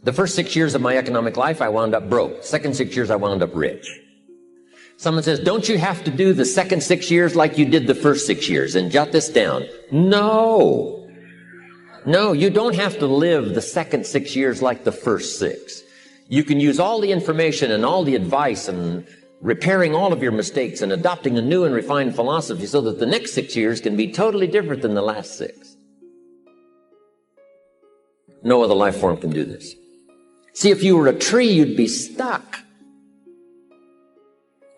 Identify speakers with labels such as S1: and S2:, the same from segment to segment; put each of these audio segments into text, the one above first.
S1: The first 6 years of my economic life, I wound up broke. Second 6 years, I wound up rich. Someone says, don't you have to do the second 6 years like you did the first 6 years? And jot this down. No. No, you don't have to live the second 6 years like the first 6. You can use all the information and all the advice and repairing all of your mistakes and adopting a new and refined philosophy so that the next 6 years can be totally different than the last 6. No other life form can do this. See, if you were a tree, you'd be stuck.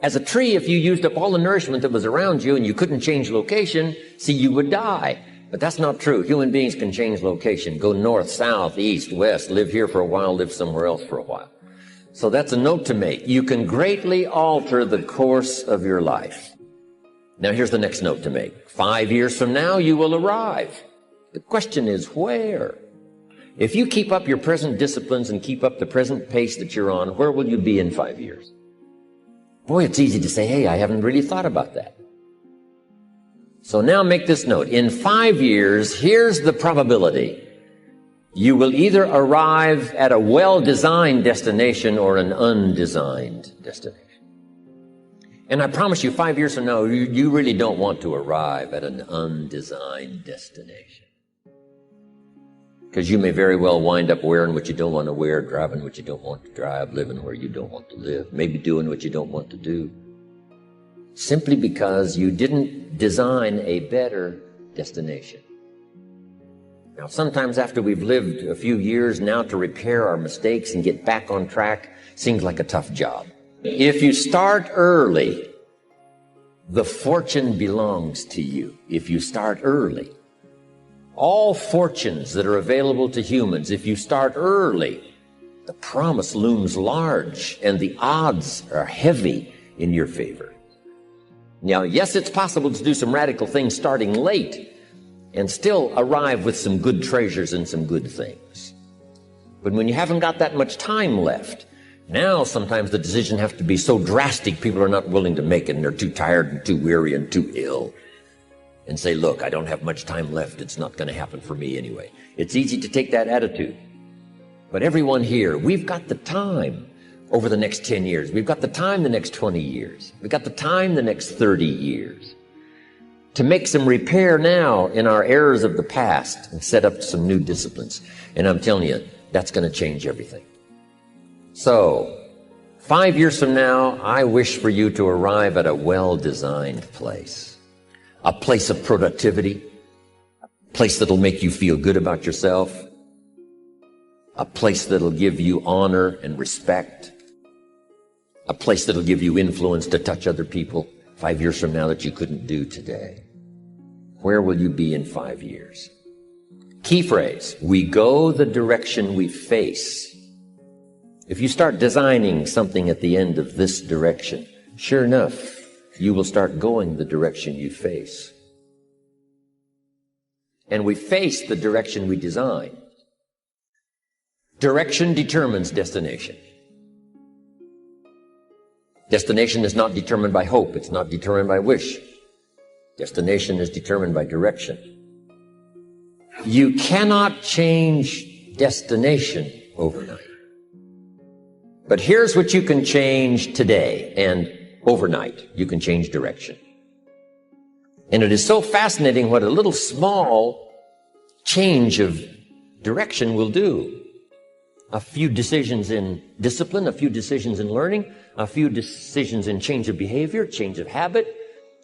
S1: As a tree, if you used up all the nourishment that was around you and you couldn't change location, see, you would die. But that's not true. Human beings can change location, go north, south, east, west, live here for a while, live somewhere else for a while. So that's a note to make. You can greatly alter the course of your life. Now here's the next note to make. 5 years from now, you will arrive. The question is where? If you keep up your present disciplines and keep up the present pace that you're on, where will you be in 5 years? Boy, it's easy to say, hey, I haven't really thought about that. So now make this note. In 5 years, here's the probability. You will either arrive at a well-designed destination or an undesigned destination. And I promise you, 5 years from now, you really don't want to arrive at an undesigned destination. Because you may very well wind up wearing what you don't want to wear, driving what you don't want to drive, living where you don't want to live, maybe doing what you don't want to do. Simply because you didn't design a better destination. Now, sometimes after we've lived a few years now to repair our mistakes and get back on track seems like a tough job. If you start early, the fortune belongs to you. If you start early. All fortunes that are available to humans, if you start early, the promise looms large and the odds are heavy in your favor. Now, yes, it's possible to do some radical things starting late and still arrive with some good treasures and some good things. But when you haven't got that much time left, now sometimes the decision has to be so drastic people are not willing to make it and they're too tired and too weary and too ill. And say, look, I don't have much time left. It's not going to happen for me anyway. It's easy to take that attitude. But everyone here, we've got the time over the next 10 years. We've got the time the next 20 years. We've got the time the next 30 years to make some repair now in our errors of the past and set up some new disciplines. And I'm telling you, that's going to change everything. So, 5 years from now, I wish for you to arrive at a well-designed place. A place of productivity, a place that'll make you feel good about yourself, a place that'll give you honor and respect, a place that'll give you influence to touch other people 5 years from now that you couldn't do today. Where will you be in 5 years? Key phrase, we go the direction we face. If you start designing something at the end of this direction, sure enough, you will start going the direction you face. And we face the direction we design. Direction determines destination. Destination is not determined by hope. It's not determined by wish. Destination is determined by direction. You cannot change destination overnight. But here's what you can change today, and overnight, you can change direction. And it is so fascinating what a little small change of direction will do. A few decisions in discipline, a few decisions in learning, a few decisions in change of behavior, change of habit,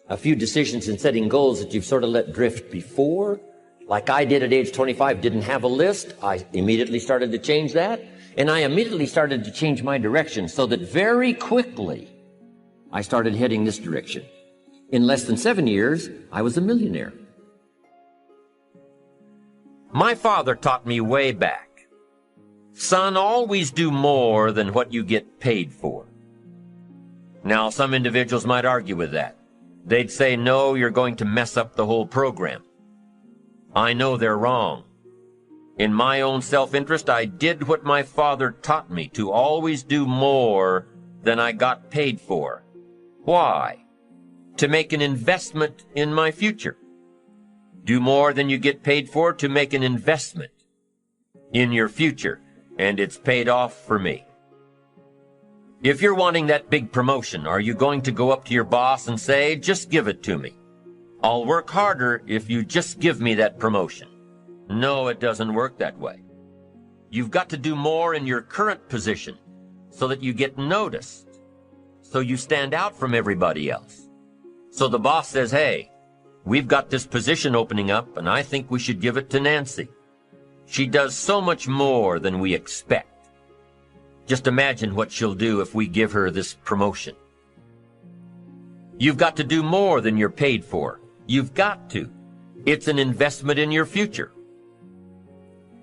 S1: a few decisions in setting goals that you've sort of let drift before. Like I did at age 25, didn't have a list. I immediately started to change that. And I immediately started to change my direction so that very quickly I started heading this direction. In less than 7 years, I was a millionaire. My father taught me way back, son, always do more than what you get paid for. Now, some individuals might argue with that. They'd say, no, you're going to mess up the whole program. I know they're wrong. In my own self-interest, I did what my father taught me, to always do more than I got paid for. Why? To make an investment in my future. Do more than you get paid for to make an investment in your future. and it's paid off for me. If you're wanting that big promotion, are you going to go up to your boss and say, just give it to me? I'll work harder if you just give me that promotion. No, it doesn't work that way. You've got to do more in your current position so that you get noticed, so you stand out from everybody else. So the boss says, hey, we've got this position opening up, and I think we should give it to Nancy. She does so much more than we expect. Just imagine what she'll do if we give her this promotion. You've got to do more than you're paid for. You've got to. It's an investment in your future.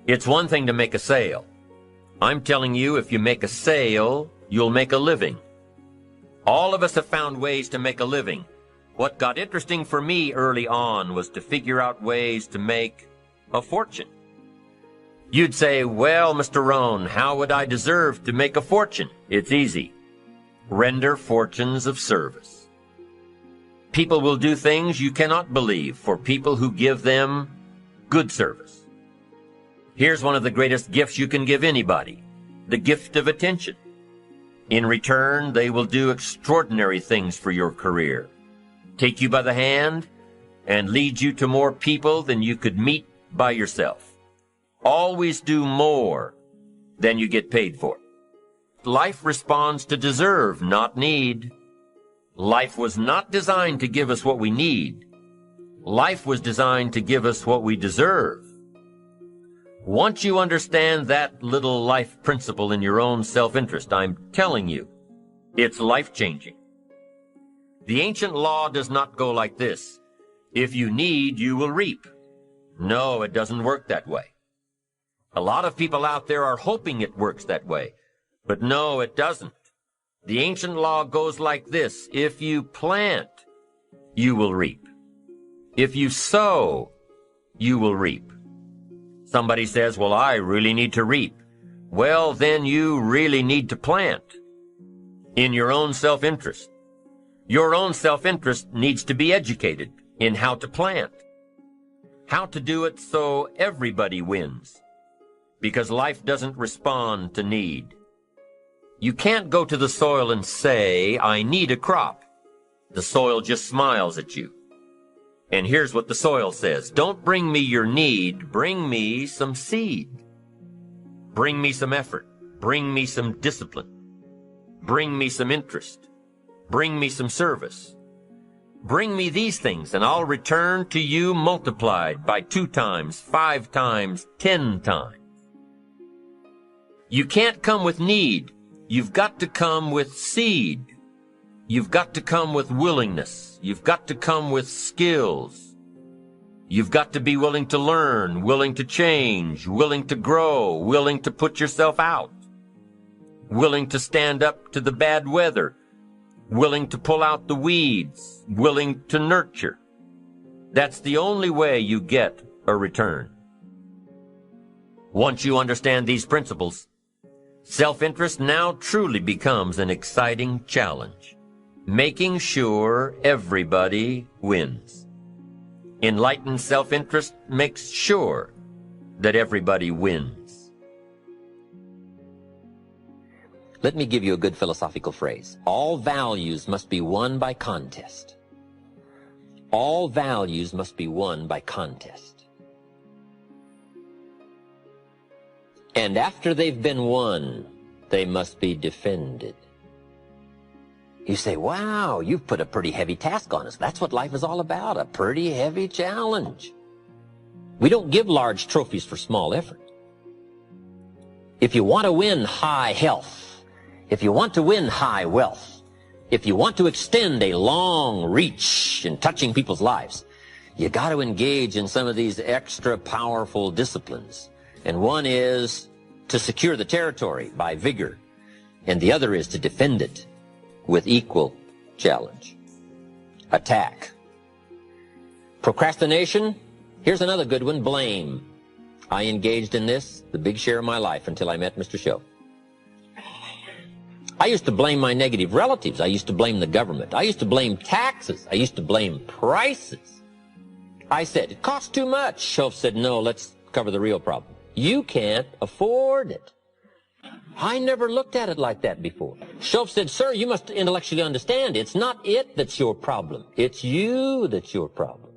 S1: It's one thing to make a sale. I'm telling you, if you make a sale, you'll make a living. All of us have found ways to make a living. What got interesting for me early on was to figure out ways to make a fortune. You'd say, well, Mr. Rohn, how would I deserve to make a fortune? It's easy. Render fortunes of service. People will do things you cannot believe for people who give them good service. Here's one of the greatest gifts you can give anybody, the gift of attention. In return, they will do extraordinary things for your career, take you by the hand, and lead you to more people than you could meet by yourself. Always do more than you get paid for. Life responds to deserve, not need. Life was not designed to give us what we need. Life was designed to give us what we deserve. Once you understand that little life principle in your own self-interest, I'm telling you, it's life-changing. The ancient law does not go like this. If you need, you will reap. No, it doesn't work that way. A lot of people out there are hoping it works that way, but no, it doesn't. The ancient law goes like this. If you plant, you will reap. If you sow, you will reap. Somebody says, well, I really need to reap. Well, then you really need to plant in your own self-interest. Your own self-interest needs to be educated in how to plant, how to do it so everybody wins. Because life doesn't respond to need. You can't go to the soil and say, I need a crop. The soil just smiles at you. And here's what the soil says. Don't bring me your need, bring me some seed. Bring me some effort. Bring me some discipline. Bring me some interest. Bring me some service. Bring me these things, and I'll return to you multiplied by 2 times, 5 times, 10 times. You can't come with need. You've got to come with seed. You've got to come with willingness. You've got to come with skills. You've got to be willing to learn, willing to change, willing to grow, willing to put yourself out, willing to stand up to the bad weather, willing to pull out the weeds, willing to nurture. That's the only way you get a return. Once you understand these principles, self-interest now truly becomes an exciting challenge, making sure everybody wins. Enlightened self-interest makes sure that everybody wins.
S2: Let me give you a good philosophical phrase. All values must be won by contest. All values must be won by contest. And after they've been won, they must be defended. You say, wow, you've put a pretty heavy task on us. That's what life is all about, a pretty heavy challenge. We don't give large trophies for small effort. If you want to win high health, if you want to win high wealth, if you want to extend a long reach in touching people's lives, you got to engage in some of these extra powerful disciplines. And one is to secure the territory by vigor, and the other is to defend it with equal challenge. Attack. Procrastination. Here's another good one, blame. I engaged in this the big share of my life until I met Mr. Show. I used to blame my negative relatives. I used to blame the government. I used to blame taxes. I used to blame prices. I said, it costs too much. Show said, no, let's cover the real problem. You can't afford it. I never looked at it like that before. Shoaff said, sir, you must intellectually understand it's not it that's your problem. It's you that's your problem.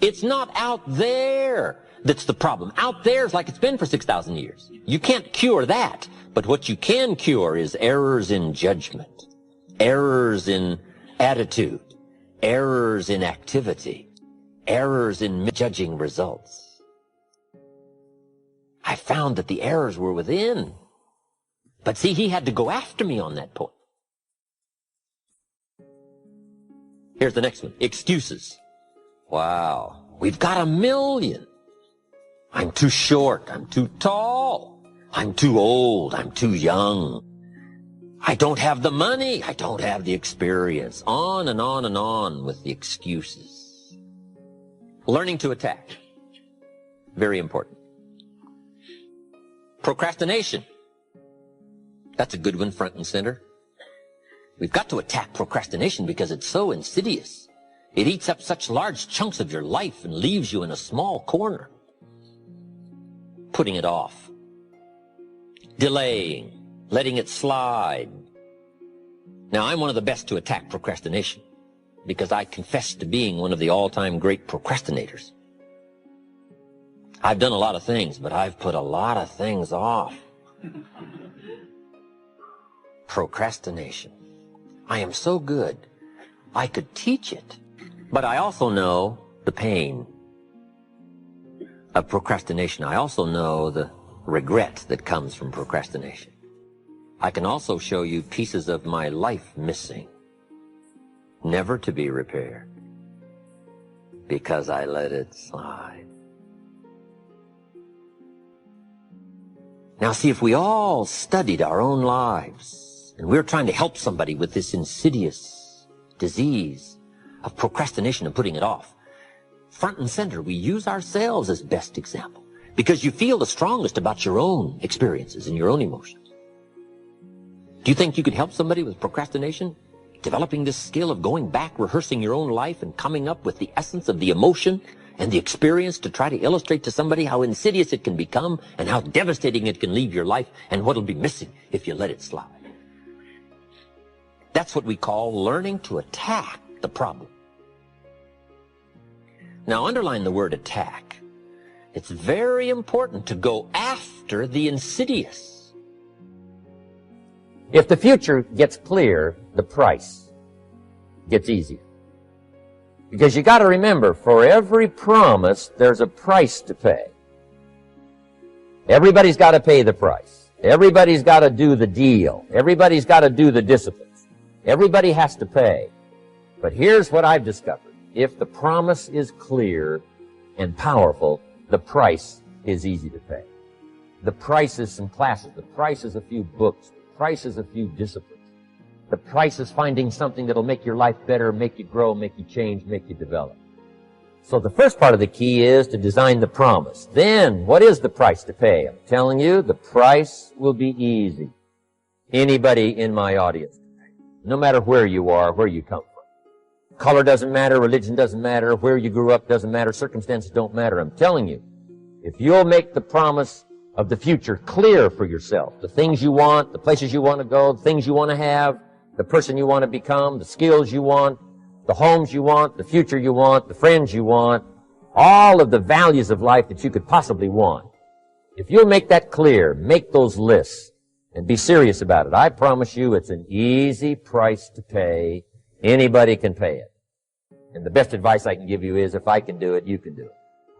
S2: It's not out there that's the problem. Out there is like it's been for 6,000 years. You can't cure that. But what you can cure is errors in judgment, errors in attitude, errors in activity, errors in judging results. I found that the errors were within. But see, he had to go after me on that point. Here's the next one. Excuses. Wow. We've got 1,000,000. I'm too short. I'm too tall. I'm too old. I'm too young. I don't have the money. I don't have the experience. On and on and on with the excuses. Learning to attack. Very important. Procrastination. That's a good one, front and center. We've got to attack procrastination because it's so insidious. It eats up such large chunks of your life and leaves you in a small corner. Putting it off. Delaying. Letting it slide. Now, I'm one of the best to attack procrastination because I confess to being one of the all-time great procrastinators. I've done a lot of things, but I've put a lot of things off. Procrastination. I am so good, I could teach it. But I also know the pain of procrastination. I also know the regret that comes from procrastination. I can also show you pieces of my life missing, never to be repaired, because I let it slide. Now see, if we all studied our own lives, and we're trying to help somebody with this insidious disease of procrastination and putting it off, front and center, we use ourselves as best example because you feel the strongest about your own experiences and your own emotions. Do you think you could help somebody with procrastination? Developing this skill of going back, rehearsing your own life and coming up with the essence of the emotion and the experience to try to illustrate to somebody how insidious it can become and how devastating it can leave your life and what'll be missing if you let it slide. That's what we call learning to attack the problem. Now, underline the word attack. It's very important to go after the insidious.
S1: If the future gets clear, the price gets easier. Because you got to remember, for every promise, there's a price to pay. Everybody's got to pay the price. Everybody's got to do the deal. Everybody's got to do the disciplines. Everybody has to pay. But here's what I've discovered. If the promise is clear and powerful, the price is easy to pay. The price is some classes. The price is a few books. The price is a few disciplines. The price is finding something that'll make your life better, make you grow, make you change, make you develop. So the first part of the key is to design the promise. Then, what is the price to pay? I'm telling you, the price will be easy. Anybody in my audience, no matter where you are, where you come from. Color doesn't matter, religion doesn't matter, where you grew up doesn't matter, circumstances don't matter. I'm telling you, if you'll make the promise of the future clear for yourself, the things you want, the places you want to go, the things you want to have, the person you want to become, the skills you want, the homes you want, the future you want, the friends you want, all of the values of life that you could possibly want. If you'll make that clear, make those lists, and be serious about it, I promise you it's an easy price to pay. Anybody can pay it. And the best advice I can give you is, if I can do it, you can do it.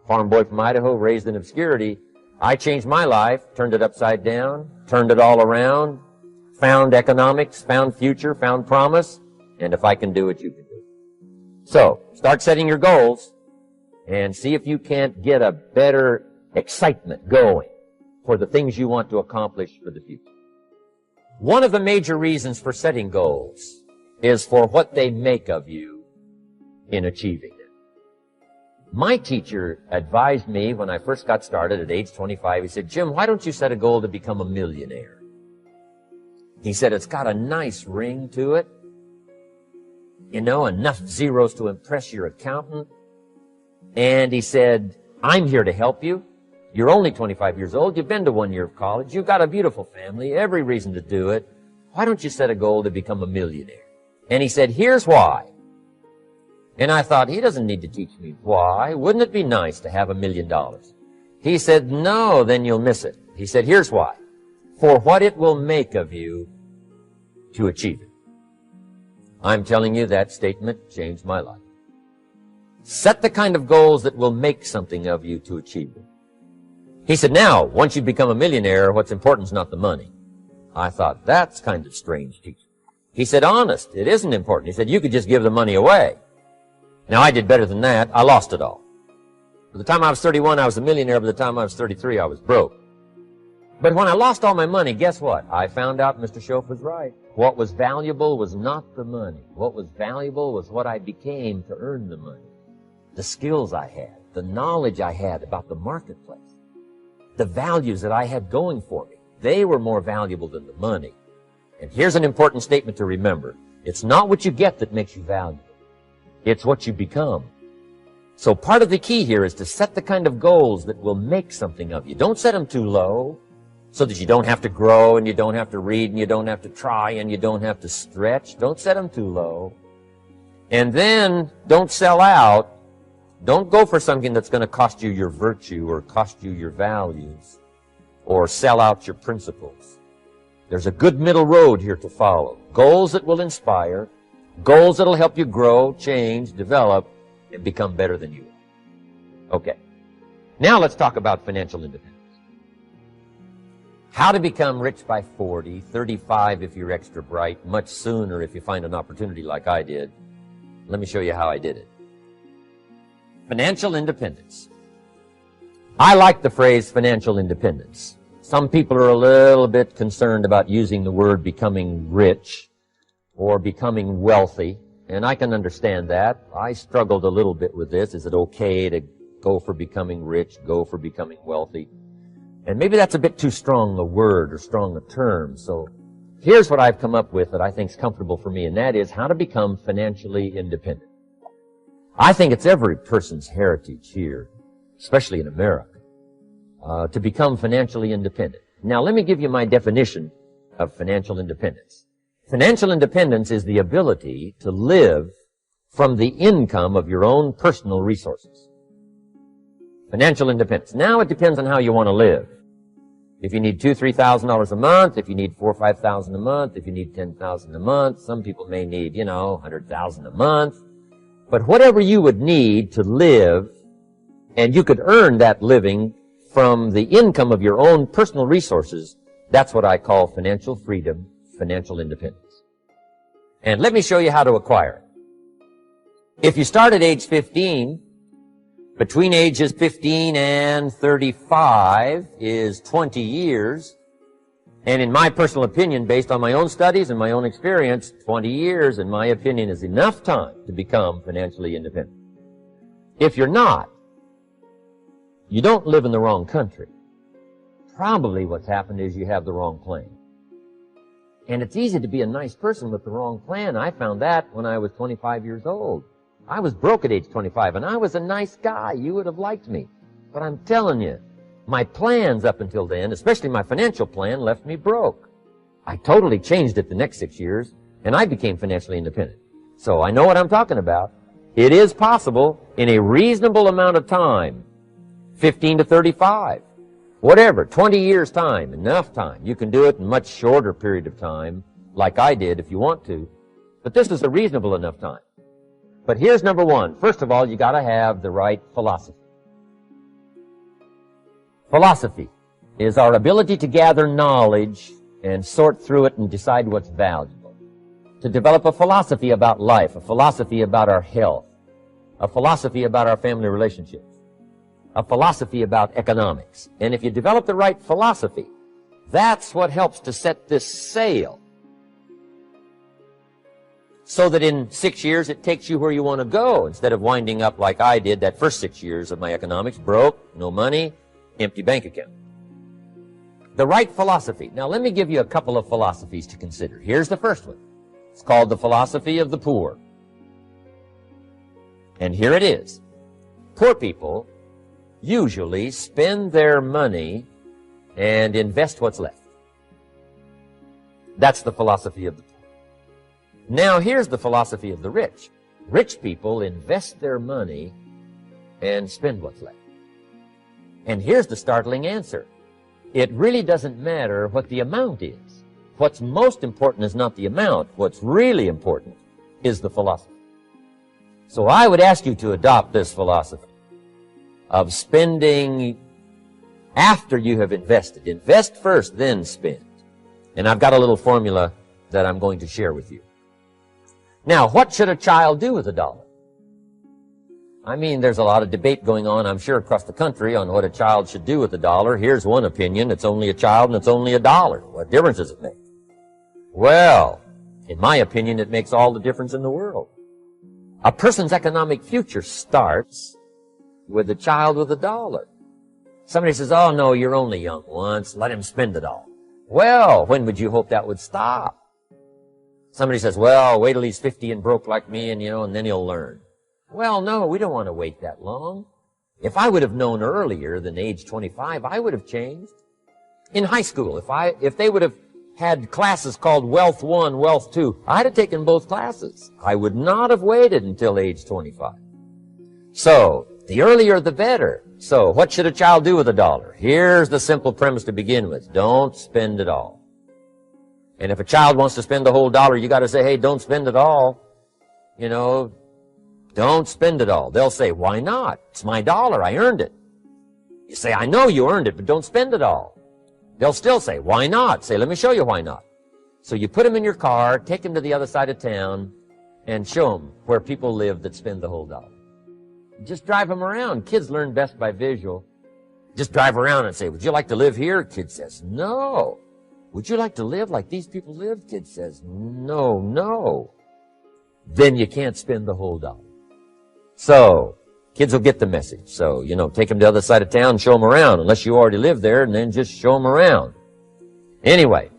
S1: Farm boy from Idaho, raised in obscurity, I changed my life, turned it upside down, turned it all around, found economics, found future, found promise, and if I can do it, you can do it. So, start setting your goals and see if you can't get a better excitement going for the things you want to accomplish for the future. One of the major reasons for setting goals is for what they make of you in achieving them. My teacher advised me when I first got started at age 25, he said, Jim, why don't you set a goal to become a millionaire? He said, it's got a nice ring to it. You know, enough zeros to impress your accountant. And he said, I'm here to help you. You're only 25 years old. You've been to 1 year of college. You've got a beautiful family, every reason to do it. Why don't you set a goal to become a millionaire? And he said, here's why. And I thought, he doesn't need to teach me why. Wouldn't it be nice to have $1 million? He said, no, then you'll miss it. He said, here's why. For what it will make of you to achieve it. I'm telling you, that statement changed my life. Set the kind of goals that will make something of you to achieve it. He said, now, once you become a millionaire, what's important is not the money. I thought, that's kind of strange teaching. He said, honest, it isn't important. He said, you could just give the money away. Now, I did better than that. I lost it all. By the time I was 31, I was a millionaire. By the time I was 33, I was broke. But when I lost all my money, guess what? I found out Mr. Schoaf was right. What was valuable was not the money. What was valuable was what I became to earn the money. The skills I had, the knowledge I had about the marketplace, the values that I had going for me. They were more valuable than the money. And here's an important statement to remember. It's not what you get that makes you valuable. It's what you become. So part of the key here is to set the kind of goals that will make something of you. Don't set them too low so that you don't have to grow and you don't have to read and you don't have to try and you don't have to stretch. Don't set them too low. And then don't sell out. Don't go for something that's going to cost you your virtue or cost you your values or sell out your principles. There's a good middle road here to follow. Goals that will inspire, goals that will help you grow, change, develop, and become better than you are. Okay. Now let's talk about financial independence. How to become rich by 40, 35 if you're extra bright, much sooner if you find an opportunity like I did. Let me show you how I did it. Financial independence. I like the phrase financial independence. Some people are a little bit concerned about using the word becoming rich or becoming wealthy, and I can understand that. I struggled a little bit with this. Is it okay to go for becoming rich, go for becoming wealthy? And maybe that's a bit too strong a word or strong a term. So here's what I've come up with that I think is comfortable for me, and that is how to become financially independent. I think it's every person's heritage here, especially in America, to become financially independent. Now, let me give you my definition of financial independence. Financial independence is the ability to live from the income of your own personal resources. Financial independence. Now it depends on how you want to live. If you need $2,000, $3,000 a month, if you need $4,000 or $5,000 a month, if you need $10,000 a month, some people may need, $100,000 a month. But whatever you would need to live, and you could earn that living from the income of your own personal resources, that's what I call financial freedom, financial independence. And let me show you how to acquire it. If you start at age 15, between ages 15 and 35 is 20 years. And in my personal opinion, based on my own studies and my own experience, 20 years, in my opinion, is enough time to become financially independent. If you're not, you don't live in the wrong country. Probably what's happened is you have the wrong plan. And it's easy to be a nice person with the wrong plan. I found that when I was 25 years old. I was broke at age 25, and I was a nice guy. You would have liked me. But I'm telling you, my plans up until then, especially my financial plan, left me broke. I totally changed it the next 6 years, and I became financially independent. So I know what I'm talking about. It is possible in a reasonable amount of time, 15 to 35, whatever, 20 years time, enough time. You can do it in a much shorter period of time, like I did if you want to. But this is a reasonable enough time. But here's number one. First of all, you got to have the right philosophy. Philosophy is our ability to gather knowledge and sort through it and decide what's valuable. To develop a philosophy about life, a philosophy about our health, a philosophy about our family relationships, a philosophy about economics. And if you develop the right philosophy, that's what helps to set this sail so that in 6 years it takes you where you want to go instead of winding up like I did that first 6 years of my economics, broke, no money, empty bank account. The right philosophy. Now let me give you a couple of philosophies to consider. Here's the first one. It's called the philosophy of the poor. And here it is. Poor people usually spend their money and invest what's left. That's the philosophy of the poor. Now here's the philosophy of the rich. Rich people invest their money and spend what's left. And here's the startling answer. It really doesn't matter what the amount is. What's most important is not the amount. What's really important is the philosophy. So I would ask you to adopt this philosophy of spending after you have invested. Invest first, then spend. And I've got a little formula that I'm going to share with you. Now, what should a child do with $1? I mean, there's a lot of debate going on, I'm sure, across the country on what a child should do with $1. Here's one opinion. It's only a child and it's only $1. What difference does it make? Well, in my opinion, it makes all the difference in the world. A person's economic future starts with a child with $1. Somebody says, oh, no, you're only young once. Let him spend it all. Well, when would you hope that would stop? Somebody says, well, wait till he's 50 and broke like me and then he'll learn. Well, no, we don't want to wait that long. If I would have known earlier than age 25, I would have changed. In high school, if they would have had classes called Wealth 1, Wealth 2, I'd have taken both classes. I would not have waited until age 25. So, the earlier the better. So, what should a child do with $1? Here's the simple premise to begin with. Don't spend it all. And if a child wants to spend the whole $1, you got to say, hey, don't spend it all. Don't spend it all. They'll say, why not? It's my $1. I earned it. You say, I know you earned it, but don't spend it all. They'll still say, why not? Say, let me show you why not. So you put them in your car, take them to the other side of town, and show them where people live that spend the whole $1. Just drive them around. Kids learn best by visual. Just drive around and say, would you like to live here? Kid says, no. Would you like to live like these people live? Kid says, no. Then you can't spend the whole $1. So, kids will get the message. So, take them to the other side of town, show them around, unless you already live there, and then just show them around. Anyway,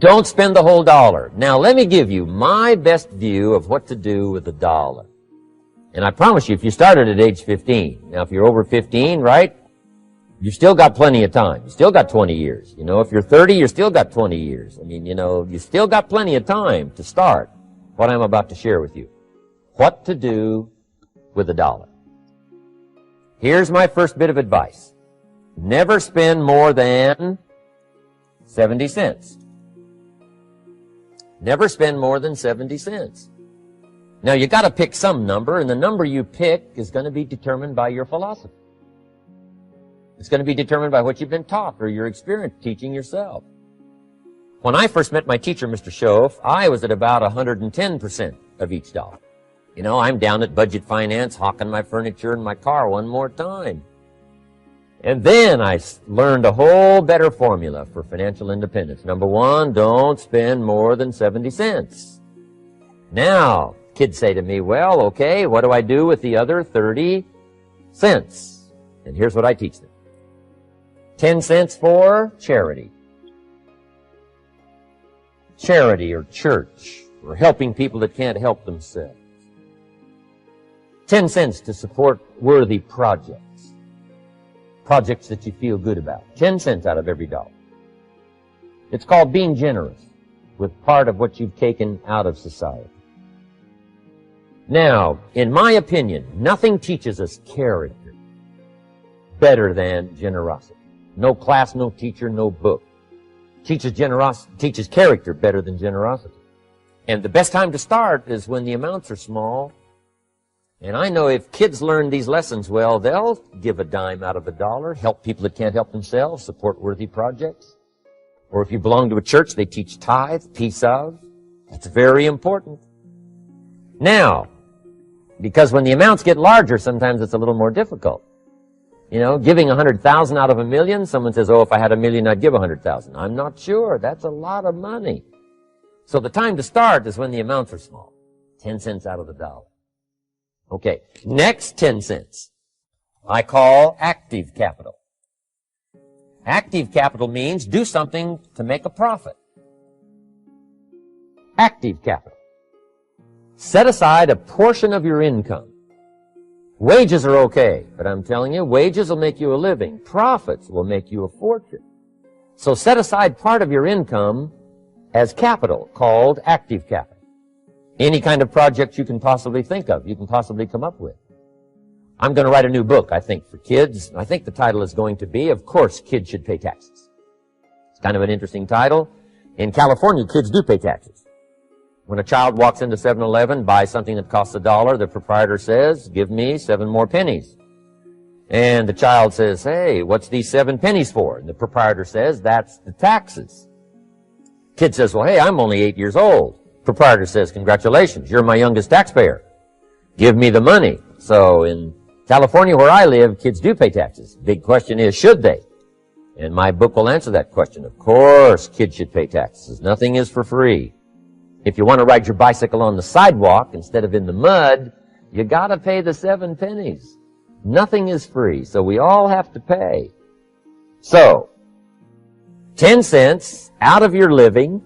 S1: don't spend the whole $1. Now, let me give you my best view of what to do with $1. And I promise you, if you started at age 15, now if you're over 15, right, you've still got plenty of time. You still got 20 years. If you're 30, you still got 20 years. I mean, you still got plenty of time to start what I'm about to share with you. What to do with $1. Here's my first bit of advice. Never spend more than 70 cents. Never spend more than 70 cents. Now, you got to pick some number, and the number you pick is going to be determined by your philosophy. It's going to be determined by what you've been taught or your experience teaching yourself. When I first met my teacher, Mr. Schoaf, I was at about 110% of each dollar. I'm down at Budget Finance, hawking my furniture and my car one more time. And then I learned a whole better formula for financial independence. Number one, don't spend more than 70 cents. Now, kids say to me, well, okay, what do I do with the other 30 cents? And here's what I teach them. 10 cents for charity. Charity or church, or helping people that can't help themselves. 10 cents to support worthy projects. Projects that you feel good about. 10 cents out of every dollar. It's called being generous with part of what you've taken out of society. Now, in my opinion, nothing teaches us character better than generosity. No class, no teacher, no book teaches character better than generosity. And the best time to start is when the amounts are small. And I know if kids learn these lessons well, they'll give a dime out of $1, help people that can't help themselves, support worthy projects. Or if you belong to a church, they teach tithe, piece of. That's very important. Now, because when the amounts get larger, sometimes it's a little more difficult. Giving 100,000 out of $1 million, someone says, oh, if I had $1 million, I'd give 100,000. I'm not sure. That's a lot of money. So the time to start is when the amounts are small. 10 cents out of $1. Okay, next 10 cents I call active capital. Active capital means do something to make a profit. Active capital. Set aside a portion of your income Wages are okay, but I'm telling you, wages will make you a living. Profits will make you a fortune. So set aside part of your income as capital, called active capital. Any kind of project you can possibly think of, you can possibly come up with. I'm going to write a new book, I think, for kids. I think the title is going to be, Of Course Kids Should Pay Taxes. It's kind of an interesting title. In California, kids do pay taxes. When a child walks into 7-Eleven, buys something that costs $1, the proprietor says, give me 7 more pennies. And the child says, hey, what's these 7 pennies for? And the proprietor says, that's the taxes. Kid says, well, hey, I'm only 8 years old. Proprietor says, congratulations, you're my youngest taxpayer. Give me the money. So in California, where I live, kids do pay taxes. Big question is, should they? And my book will answer that question. Of course, kids should pay taxes. Nothing is for free. If you want to ride your bicycle on the sidewalk instead of in the mud, you gotta pay the 7 pennies. Nothing is free, so we all have to pay. So, 10 cents out of your living,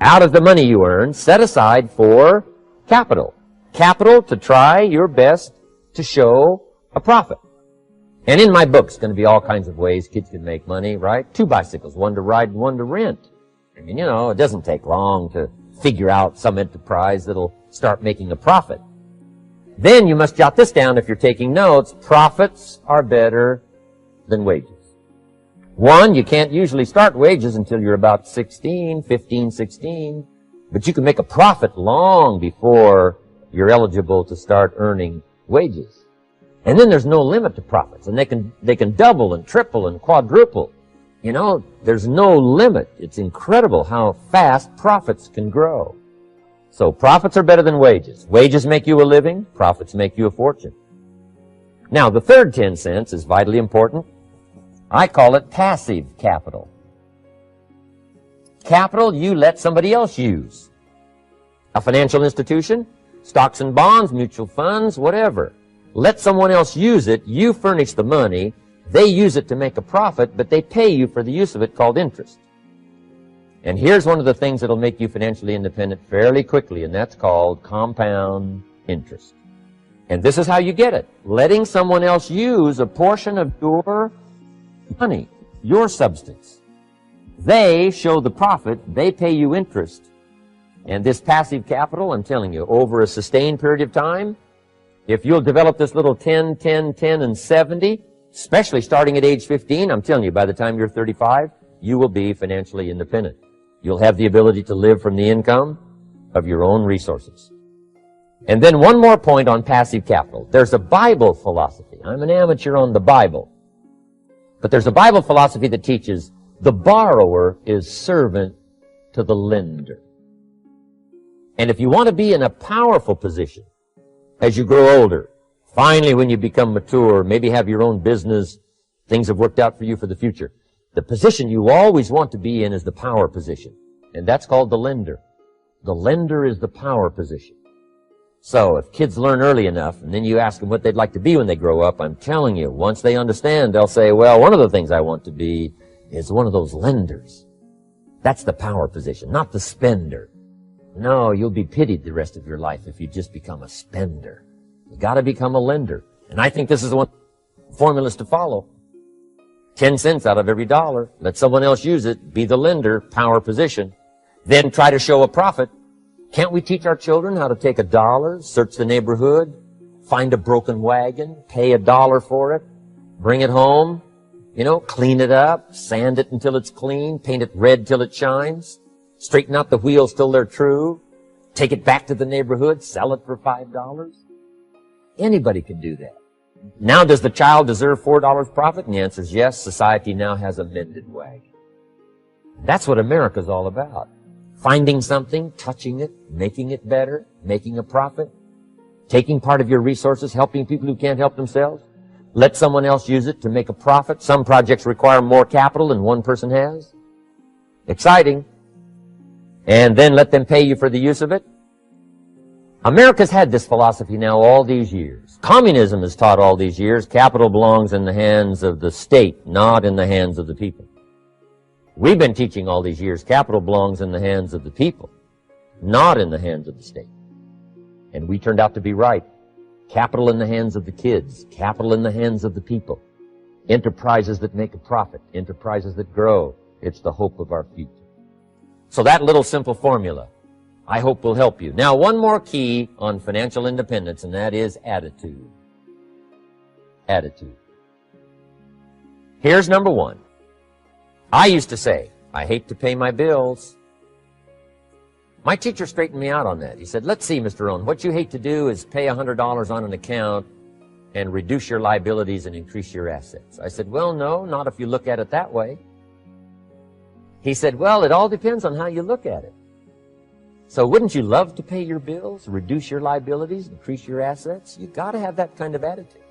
S1: out of the money you earn, set aside for capital. Capital to try your best to show a profit. And in my book, it's going to be all kinds of ways kids can make money, right? 2 bicycles, one to ride and one to rent. I mean, you know, it doesn't take long to figure out some enterprise that'll start making a profit. Then you must jot this down if you're taking notes. Profits are better than wages. 1, you can't usually start wages until you're about 16, 15, 16. But you can make a profit long before you're eligible to start earning wages. And then there's no limit to profits, and they can double and triple and quadruple. You know, there's no limit. It's incredible how fast profits can grow. So profits are better than wages. Wages make you a living, profits make you a fortune. Now, the third 10 cents is vitally important. I call it passive capital. Capital you let somebody else use. A financial institution, stocks and bonds, mutual funds, whatever. Let someone else use it, you furnish the money, they use it to make a profit, but they pay you for the use of it, called interest. And here's one of the things that'll make you financially independent fairly quickly, and that's called compound interest. And this is how you get it. Letting someone else use a portion of your money, your substance. They show the profit, they pay you interest. And this passive capital, I'm telling you, over a sustained period of time, if you'll develop this little 10, 10, 10, and 70, especially starting at age 15, I'm telling you, by the time you're 35, you will be financially independent. You'll have the ability to live from the income of your own resources. And then one more point on passive capital. There's a Bible philosophy. I'm an amateur on the Bible. But there's a Bible philosophy that teaches the borrower is servant to the lender. And if you want to be in a powerful position as you grow older, finally when you become mature, maybe have your own business, things have worked out for you for the future, the position you always want to be in is the power position. And that's called the lender. The lender is the power position. So if kids learn early enough, and then you ask them what they'd like to be when they grow up, I'm telling you, once they understand, they'll say, well, one of the things I want to be is one of those lenders. That's the power position, not the spender. No, you'll be pitied the rest of your life if you just become a spender. You gotta become a lender. And I think this is one formulas to follow. 10 cents out of every dollar. Let someone else use it. Be the lender, power position. Then try to show a profit. Can't we teach our children how to take $1, search the neighborhood, find a broken wagon, pay $1 for it, bring it home, clean it up, sand it until it's clean, paint it red till it shines, straighten out the wheels till they're true, take it back to the neighborhood, sell it for $5? Anybody can do that. Now, does the child deserve $4 profit? And the answer is yes. Society now has a mended wagon. That's what America's all about. Finding something, touching it, making it better, making a profit, taking part of your resources, helping people who can't help themselves. Let someone else use it to make a profit. Some projects require more capital than one person has. Exciting. And then let them pay you for the use of it. America's had this philosophy now all these years. Communism has taught all these years capital belongs in the hands of the state, not in the hands of the people. We've been teaching all these years capital belongs in the hands of the people, not in the hands of the state. And we turned out to be right. Capital in the hands of the kids, capital in the hands of the people. Enterprises that make a profit, enterprises that grow. It's the hope of our future. So that little simple formula, I hope will help you. Now, one more key on financial independence, and that is attitude. Attitude. Here's number one. I used to say, I hate to pay my bills. My teacher straightened me out on that. He said, let's see, Mr. Rohn, what you hate to do is pay $100 on an account and reduce your liabilities and increase your assets. I said, well, no, not if you look at it that way. He said, well, it all depends on how you look at it. So wouldn't you love to pay your bills, reduce your liabilities, increase your assets? You've got to have that kind of attitude.